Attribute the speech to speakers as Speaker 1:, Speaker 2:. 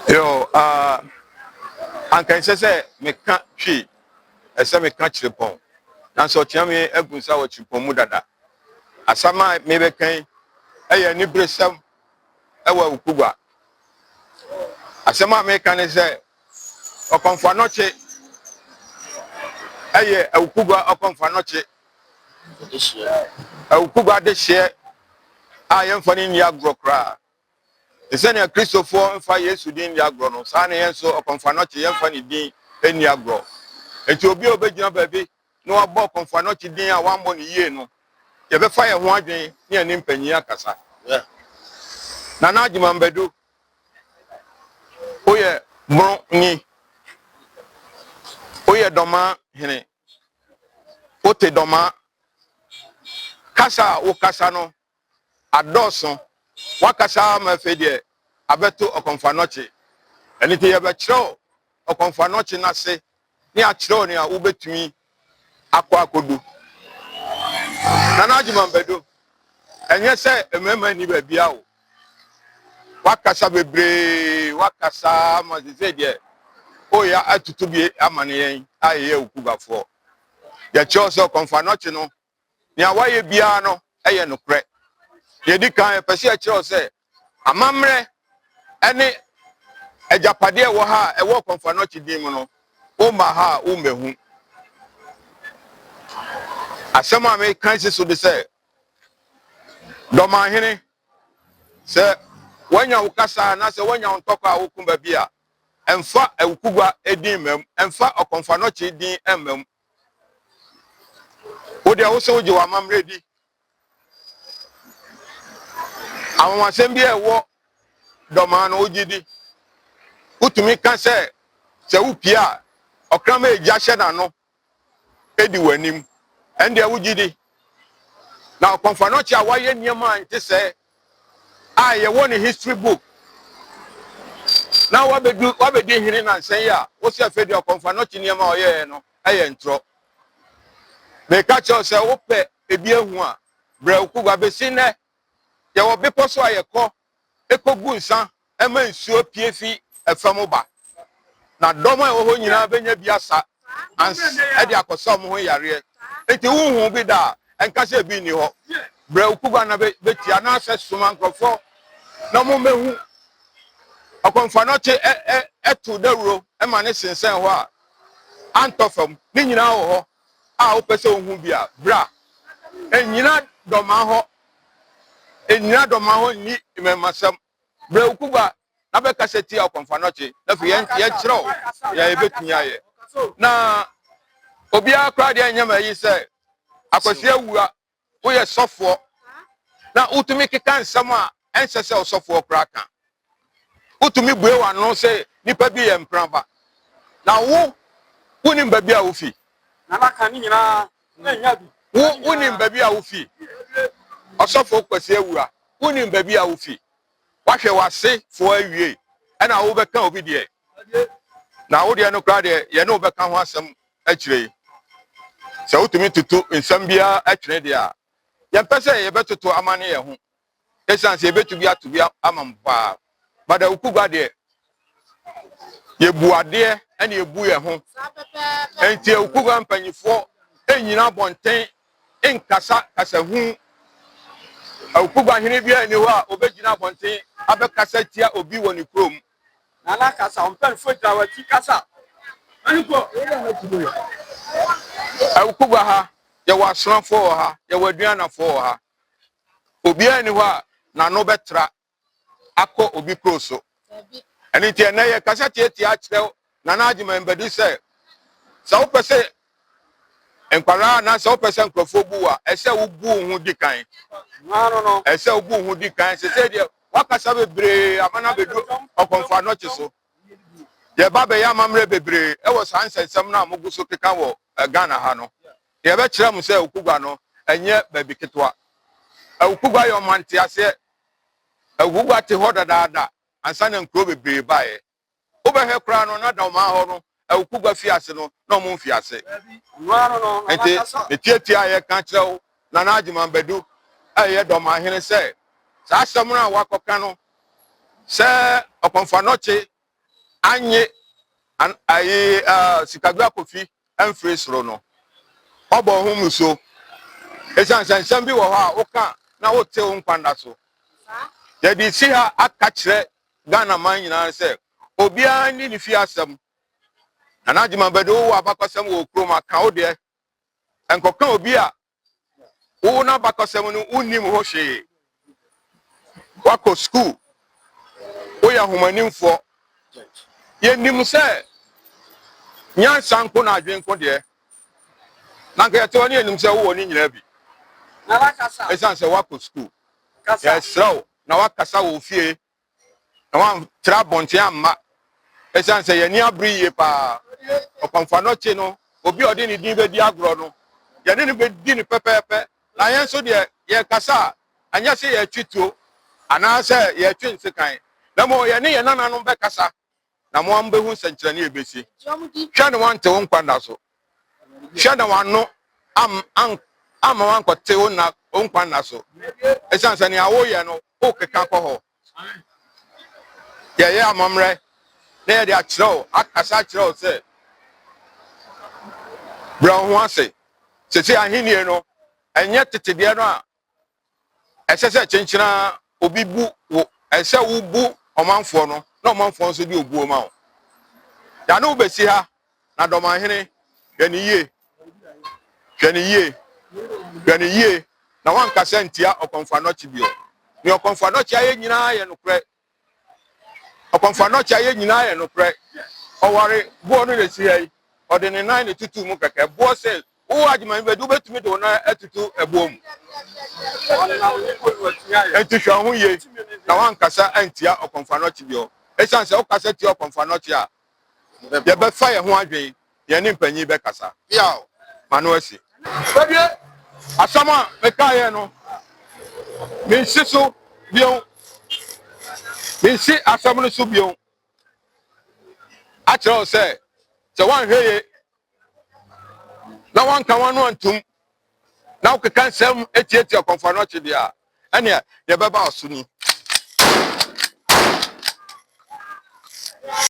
Speaker 1: Yo, anka say meka twi, ese meka chirepon. Na so tiame agunsa wo chirepon mu dada. Asama me be kan eye ni bresam ewa ukugwa. Asama me kan say okonfa noche eye ukugwa okonfa noche. Ukugwa de hye a yemfa ni nya grokra. Ese ne Christopher mfa Yesu din ya gro no. Sa ne yenso okonfa noche yemfa ni din eni agro. Enti obi obegyina baabi na wabọ konfa noche din a wambo ni yie no. Ye be fa ye ho adwen ne ani mpanyi akasa. Na na adwuma mbedu. Oye bro ni. Oye Dormaahene. Ote doma kasa wo kasa no adoso wakasa ma fedie abeto okonfa noche. Eni te ye be kiro okonfa noche na se ni a kiro ni a wo betumi akwa akodu. Na na adwuma mbedu. Enye se emema ni ba bia wo. Wakasa bebre wakasa ma ze de oya atutu bi amane yen aye ukugafo. Ya choso konfa noche no ni awaye bia no eye nokre. Ye di kan pese a kiro se amamre ene ejapade wo ha e wo konfa noche di mu no o ma ha o mehu. Asema me kan se so de se Dormaahene se wanya ukasa na se wanya ontokwa okumba bia emfa ukugwa edin mem emfa okonfa noche din emem wo de wo se wo je wa mamre di awon asem bia ewo Dormaahene ogidi utumi kan se upia okrama eja hye na no edi wanim ende wogidi na okonfa noche a waye niam ante se ye won history book na wabedi hene na nsen ya wo se afedi okonfa noche niam a oye no aye ntro me ka cho se wo pe ebi ehu a bra ukugwa besi ne ye wo bepo so ayeko ekogu nsan ema nsuo piefi efam ba na domo e ho nyina benya biasa ans e de akoso mo ho yare enti huhu bi da enka se bi ni ho bra ukugwa na betia na ase suma nkrofo na mo mehu okonfa noche etu dawro e ma ne sensen ho a antofam ni nyina ho a wo pese ohun bia bra enyina Dormaahene ni memasam bra ukugwa na be kaseti okonfa noche na fi ye kiro ya ebetumi aye na obi akra de anyama yi se Akwasi Awuah wo ye sofo na utumi keka nsam a ense se osofo kra kan utumi bue wa no se nipa bi ye mpraba na wo unim ba bi a wo fi
Speaker 2: na maka ni nyina na nya bi
Speaker 1: wo unim ba bi a wo fi osofo Akwasi Awuah unim ba bi a wo fi wahwe wase fo awie na wo beka obi de na wo de no kra de ye no beka ho asem akire se utumi tutu nsam bia atwene de a ye pese ye betutu amane ye ho esanse ye betu bia to bia amampa bada ukugwa de ye buade ene ye bu ye ho enti ukugwa mpanyifo enyina bonten enkasa kasa hu ukugwa hene bia ni ho a obegina bonten abekasa tia obi woni krom
Speaker 2: na la kasa on pen fo dawati kasa aniko
Speaker 1: ukugwa ha ye wasrafo ha ye waduanafo ha obi ani ho a na no betra akọ obi kroso eni tie na ye kasa tie akire na na agima mbedi se sa wo pese enkwara na sa wo pese nkrofo bu a ese wo bu hu dikan
Speaker 2: no
Speaker 1: ese wo bu hu dikan se die wakasa bebre amana bedu okonfa noche so ye ba be ya mamre bebre e wo sansensem na amoguso keka wo Ghana ha no ye be kire mu se ukugwa no enye baby ketwa ukugwa yo mante ase ukugwa te ho dada ansa na nkro bebre bae obehe kra no na Dormaahene no ukugwa fi ase no na mo fi ase
Speaker 2: no
Speaker 1: enti etietia ye kan kire na na agima bedu ye Dormaahene se sa asem na wakoka no se okonfa noche anye an ayi sikadua kofi emfiri soro no obo ho muso esansan bi wo ho a woka na wote wo nkwanda so ya di si ha aka kire Ghana man nyina se obia ni ni fi asem anajima bedo wo abakosem wo kroma ka wo de enkoka obi a wo na abakosem no unim ho hwe wako school wo ya humanimfo ye nim se nyansa nko na adwen ko de na ka yeto ni enim se wo ni nyina bi
Speaker 2: na wakasa
Speaker 1: esan se wako school
Speaker 2: kasa
Speaker 1: yes raw na wakasa wo fie na wan tra bonte amma esan se ye ni abri ye pa okonfa no che no obi odi ni din be di agro no ye ni be di ni pepepe na yen so de ye kasa anya se ye twituo ana se ye twi nsekan na mo ye ni ye nana no be kasa na mo am be hu senkyere ne ebesi hwa ne wan te wo nkwanda so hwa na wan no am wan kote wo na nkwanda so esan se ne awo ye no o keka ko ho ye amamre na ye de akiro akasa akiro se brown ho ase se ahenie no enye tetede no a esese chenchina obi bu wo ese wo bu omanfo no na omanfo so di obuo ma wo ya no besi ha na Dormaahene hwani yie na wan kasa ntia okonfa no chibio ni okonfa no chia ye nyina ye nokre okonfa no chia ye nyina ye nokre oware buo no le si hai ode ne nan ne tutu mu keke buo se wo agima be du betumi do na atutu ebuo mu enti hwa ho ye na wan kasa antia okonfa no chibio esan se o kasa tia okonfa no chia ye be fa ye ho adwen ye ni mpanyi be kasa ya manu asi babie asama me ka ye no me siso bion me si asam no so bion a kire o se wan hweye na wan ka wan no antum na o keka nsem etietie okonfa no chi dia ene ye be ba osuni